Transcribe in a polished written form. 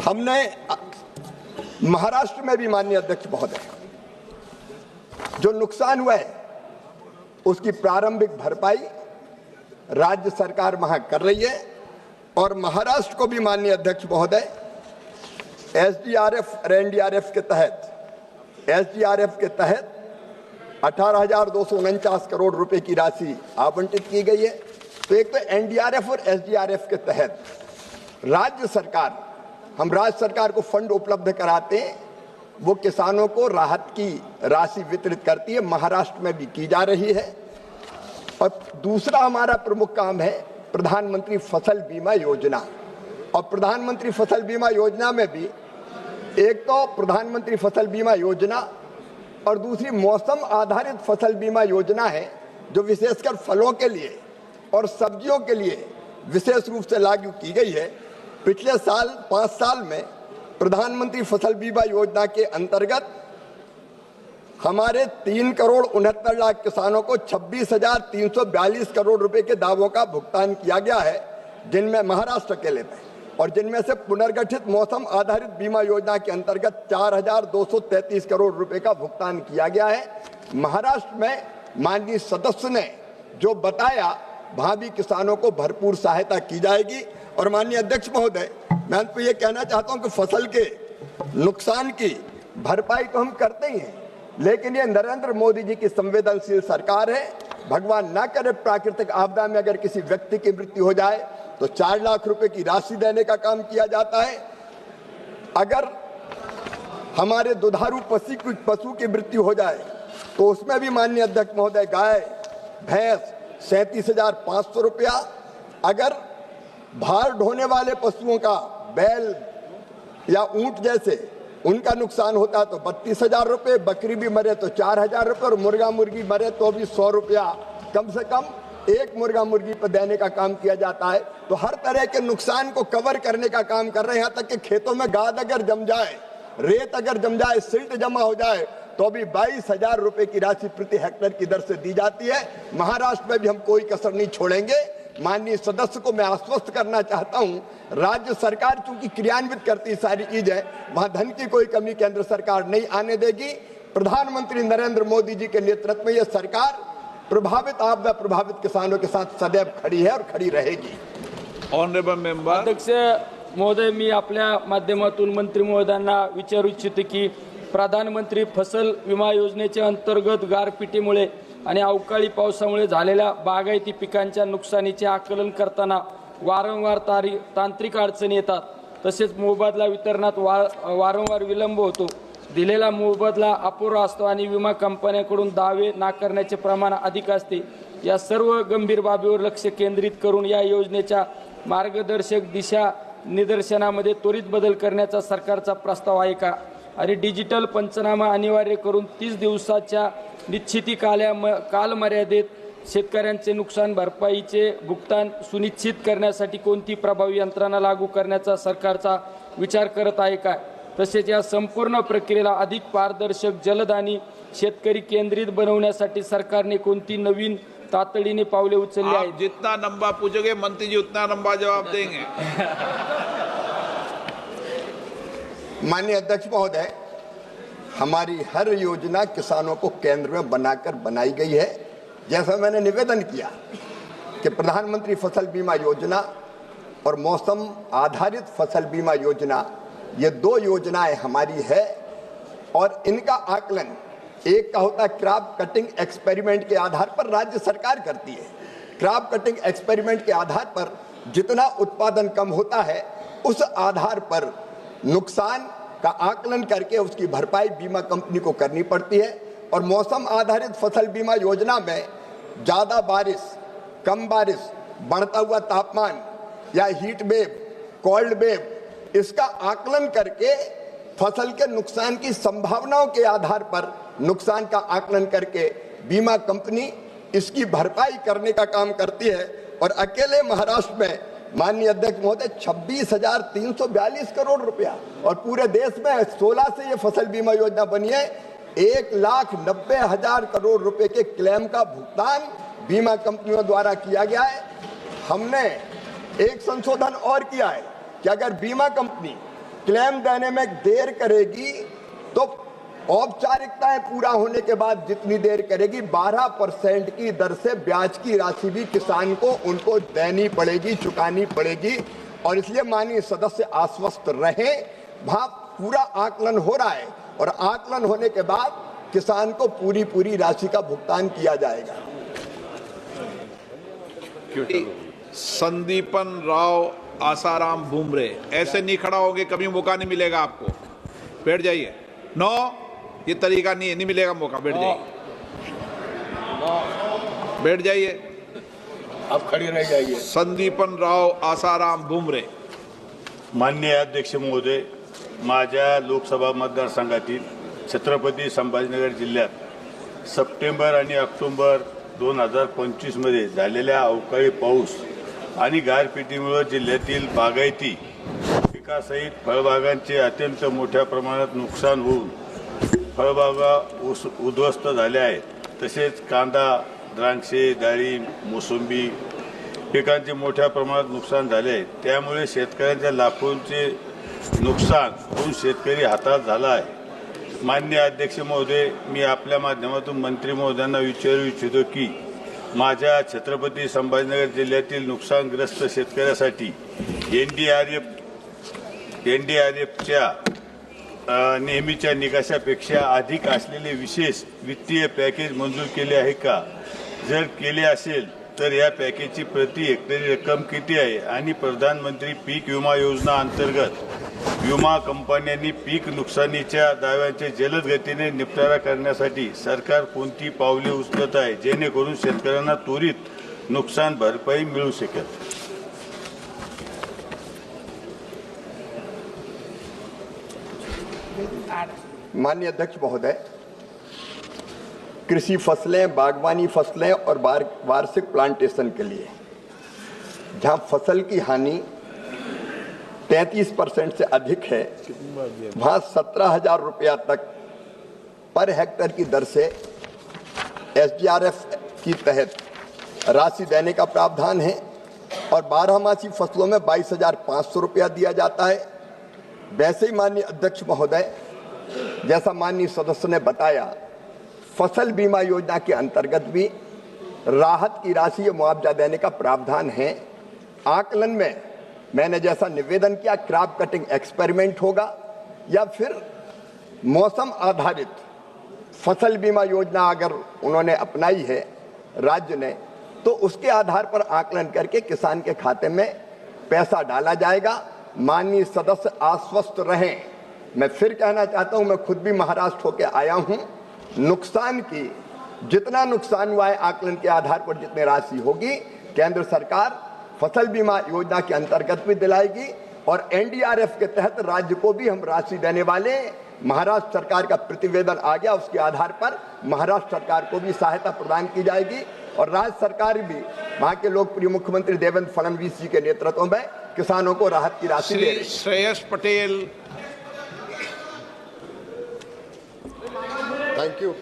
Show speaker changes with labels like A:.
A: हमने महाराष्ट्र में भी माननीय अध्यक्ष महोदय जो नुकसान हुआ है उसकी प्रारंभिक भरपाई राज्य सरकार वहां कर रही है और महाराष्ट्र को भी माननीय अध्यक्ष महोदय एसडीआरएफ और एनडीआरएफ के तहत 18,249 करोड़ रुपए की राशि आवंटित की गई है। तो एक तो एनडीआरएफ और एसडीआरएफ के तहत हम राज्य सरकार को फंड उपलब्ध कराते हैं, वो किसानों को राहत की राशि वितरित करती है, महाराष्ट्र में भी की जा रही है। और दूसरा हमारा प्रमुख काम है प्रधानमंत्री फसल बीमा योजना। और प्रधानमंत्री फसल बीमा योजना में भी एक तो प्रधानमंत्री फसल बीमा योजना और दूसरी मौसम आधारित फसल बीमा योजना है जो विशेषकर फलों के लिए और सब्जियों के लिए विशेष रूप से लागू की गई है। पिछले साल 5 साल में प्रधानमंत्री फसल बीमा योजना के अंतर्गत हमारे 3,69,00,000 किसानों को 26,342 करोड़ रुपए के दावों का भुगतान किया गया है, जिनमें महाराष्ट्र अकेले में, और जिनमें से पुनर्गठित मौसम आधारित बीमा योजना के अंतर्गत 4,233 करोड़ रुपए का भुगतान किया गया है। महाराष्ट्र में माननीय सदस्य ने जो बताया वहां भी किसानों को भरपूर सहायता की जाएगी। और माननीय अध्यक्ष महोदय, मैं आपको ये कहना चाहता हूं कि फसल के नुकसान की भरपाई तो हम करते ही हैं, लेकिन ये नरेंद्र मोदी जी की संवेदनशील सरकार है। भगवान ना करे प्राकृतिक आपदा में अगर किसी व्यक्ति की मृत्यु हो जाए तो 4 लाख रुपए की राशि देने का काम किया जाता है। अगर हमारे दुधारू पशु की मृत्यु हो जाए तो उसमें भी माननीय अध्यक्ष महोदय गाय भैंस 37,500 रुपया। अगर भार ढोने वाले पशुओं का बैल या ऊंट जैसे उनका नुकसान होता है तो 32,000 रुपये, बकरी भी मरे तो 4,000 रुपये और मुर्गा मुर्गी मरे तो भी 100 रुपया कम से कम एक मुर्गा मुर्गी पर देने का काम किया जाता है। तो हर तरह के नुकसान को कवर करने का काम कर रहे हैं। यहाँ तक कि खेतों में गाद अगर जम जाए, रेत अगर जम जाए, सिल्ट जमा हो जाए तो भी 22,000 रुपए की राशि प्रति हेक्टेयर की दर से दी जाती है। महाराष्ट्र में भी हम कोई कसर नहीं छोड़ेंगे। माननीय सदस्य को मैं आश्वस्त करना चाहता हूं, राज्य सरकार चूंकि क्रियान्वित करती सारी चीजें, वहां धन की कोई कमी केंद्र सरकार नहीं आने देगी। प्रधानमंत्री नरेंद्र मोदी जी के नेतृत्व में यह सरकार प्रभावित आपदा प्रभावित किसानों के साथ सदैव खड़ी है और खड़ी रहेगी।
B: Honourable member.
C: अध्यक्ष महोदय, मी आपल्या माध्यमातून मंत्री महोदयांना विचारू इच्छितो की प्रधानमंत्री फसल विमा योजनेच्या अंतर्गत गारपिटीमुळे आणि अवकाळी पावसामुळे झालेल्या बागायती पिकांच्या नुकसानीचे आकलन करताना वारंवार तांत्रिक अडचणी येतात, तसेच मोबदला वितरणात वारंवार विलंब होतो, दिलेला मोबदला अपुरा असतो आणि विमा कंपन्यांकडून दावे नाकारण्याचे प्रमाण अधिक असते। या सर्व गंभीर बाबीवर लक्ष केंद्रित करून या योजनेच्या मार्गदर्शक दिशा निदर्शनामध्ये त्वरित बदल करण्याचा सरकारचा प्रस्ताव आहे का? आणि डिजिटल पंचनामा अनिवार्य करून 30 दिवसाच्या निश्चिती कालमर्यादेत शेतकऱ्यांचे नुकसान भरपाईचे भुगतान सुनिश्चित करण्यासाठी कोणती प्रभावी यंत्रणा लागू करण्याचा सरकारचा विचार करत आहे का? तसेच या संपूर्ण प्रक्रियेला अधिक पारदर्शक, जलद आणि शेतकरी केंद्रित बनवण्यासाठी सरकारने कोणती नवीन तातडीने पावले उचलली आहेत?
B: जितना लंबा पूछोगे मंत्री जी उतना लंबा जवाब देंगे।
A: माननीय अध्यक्ष महोदय, हमारी हर योजना किसानों को केंद्र में बनाकर बनाई गई है। जैसा मैंने निवेदन किया कि प्रधानमंत्री फसल बीमा योजना और मौसम आधारित फसल बीमा योजना, ये 2 योजनाएं हमारी है और इनका आकलन एक का होता है क्रॉप कटिंग एक्सपेरिमेंट के आधार पर राज्य सरकार करती है। क्रॉप कटिंग एक्सपेरिमेंट के आधार पर जितना उत्पादन कम होता है उस आधार पर नुकसान का आकलन करके उसकी भरपाई बीमा कंपनी को करनी पड़ती है। और मौसम आधारित फसल बीमा योजना में ज़्यादा बारिश, कम बारिश, बढ़ता हुआ तापमान या हीट वेव, कोल्ड वेव, इसका आकलन करके फसल के नुकसान की संभावनाओं के आधार पर नुकसान का आकलन करके बीमा कंपनी इसकी भरपाई करने का काम करती है। और अकेले महाराष्ट्र में माननीय अध्यक्ष महोदय 26,342 करोड़ रुपया, और पूरे देश में 16 से ये फसल बीमा योजना बनी है। 1,90,000 करोड़ रुपए के क्लेम का भुगतान बीमा कंपनियों द्वारा किया गया है। हमने एक संशोधन और किया है कि अगर बीमा कंपनी क्लेम देने में देर करेगी तो औपचारिकताएं पूरा होने के बाद जितनी देर करेगी 12% की दर से ब्याज की राशि भी किसान को उनको देनी पड़ेगी, चुकानी पड़ेगी। और इसलिए माननीय सदस्य आश्वस्त रहे, वहां पूरा आकलन हो रहा है और आकलन होने के बाद किसान को पूरी राशि का भुगतान किया जाएगा।
B: संदीपन राव आसाराम भूमरे, ऐसे नहीं खड़ा होगे, कभी मौका नहीं मिलेगा आपको। बैठ जाइए। नो, ये तरीका नहीं मिलेगा मौका। बैठ जाइए, बैठ जाइए,
D: आप खड़े रह जाइए।
B: संदीपन राव आसाराम भूमरे।
D: माननीय अध्यक्ष महोदय, माझ्या लोकसभा मतदारसंघातील छत्रपती संभाजीनगर जिल्ह्यात सप्टेंबर आणि ऑक्टोबर 2025 मध्ये झालेल्या अवकाळी पाऊस आणि गारपिटीमुळे जिल्ह्यातील बागायती पिकासहित फळबागांचे अत्यंत मोठ्या प्रमाणात नुकसान होऊन फळबागा उद्ध्वस्त झाल्या आहेत। तसेच कांदा, द्राक्षे, डाळिंब, मोसंबी पिकांचे मोठ्या प्रमाणात नुकसान झाले आहे। त्यामुळे शेतकऱ्यांच्या लाखोंचे नुकसान होऊन शेतकरी हातात झाला आहे। माननीय अध्यक्ष महोदय, मी आपल्या माध्यमातून मंत्री महोदयांना विचारू इच्छितो की माझ्या छत्रपती संभाजीनगर जिल्ह्यातील नुकसानग्रस्त शेतकऱ्यासाठी एनडीआरएफच्या नेहमीच्या निकषापेक्षा अधिक असलेले विशेष वित्तीय पॅकेज मंजूर केले आहे का? जर केले असेल तर या पॅकेजची प्रति हेक्टरी रक्कम किती आहे आणि प्रधानमंत्री पीक विमा योजना अंतर्गत विमा कंपन्यांनी पीक नुकसानीच्या दाव्यांचे जलद गतीने निपटारा करण्यासाठी सरकार कोणती पावले उचलत आहे जेणेकरून शेतकऱ्यांना त्वरित नुकसान भरपाई मिळू शकेल?
A: माननीय अध्यक्ष महोदय, कृषि फसलें, बागवानी फसलें और वार्षिक प्लांटेशन के लिए जहां फसल की हानि 33% से अधिक है, वहां 17,000 रुपया तक पर हेक्टर की दर से एसडीआरएफ की तहत राशि देने का प्रावधान है और 12मासी फसलों में 22,500 रुपया दिया जाता है। वैसे ही माननीय अध्यक्ष महोदय, जैसा माननीय सदस्य ने बताया, फसल बीमा योजना के अंतर्गत भी राहत की राशि या मुआवजा देने का प्रावधान है। आकलन में मैंने जैसा निवेदन किया, क्रॉप कटिंग एक्सपेरिमेंट होगा या फिर मौसम आधारित फसल बीमा योजना अगर उन्होंने अपनाई है राज्य ने, तो उसके आधार पर आकलन करके किसान के खाते में पैसा डाला जाएगा। माननीय सदस्य आश्वस्त रहें। मैं फिर कहना चाहता हूं, मैं खुद भी महाराष्ट्र होकर आया हूं। नुकसान की जितना नुकसान हुआ है आकलन के आधार पर जितनी राशि होगी केंद्र सरकार फसल बीमा योजना के अंतर्गत भी दिलाएगी और एनडीआरएफ के तहत राज्य को भी हम राशि देने वाले। महाराष्ट्र सरकार का प्रतिवेदन आ गया, उसके आधार पर महाराष्ट्र सरकार को भी सहायता प्रदान की जाएगी और राज्य सरकार भी वहां के लोकप्रिय मुख्यमंत्री देवेंद्र फडणवीस जी के नेतृत्व में किसानों को राहत की राशि दे रही है।
B: श्रेयस पटेल।
A: Thank you.